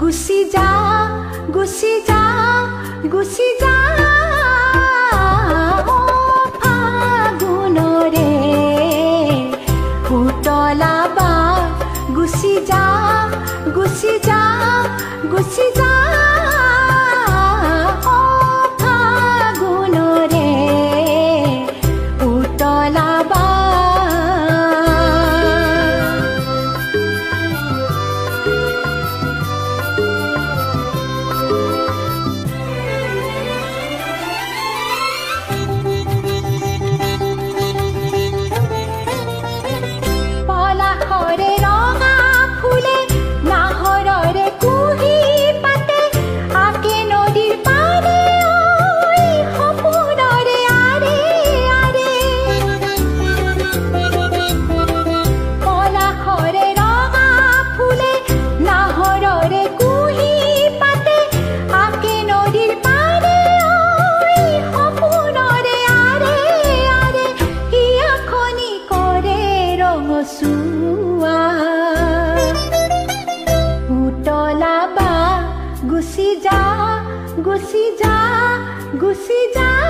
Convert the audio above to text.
গুচি যা গুচি যা গুচি যা ফাগুনৰে উতলা বা গুচি যা গুচি যা গুচি যা ফাগুনৰে উতলা বা গুচি যা গুচি যা গুচি যা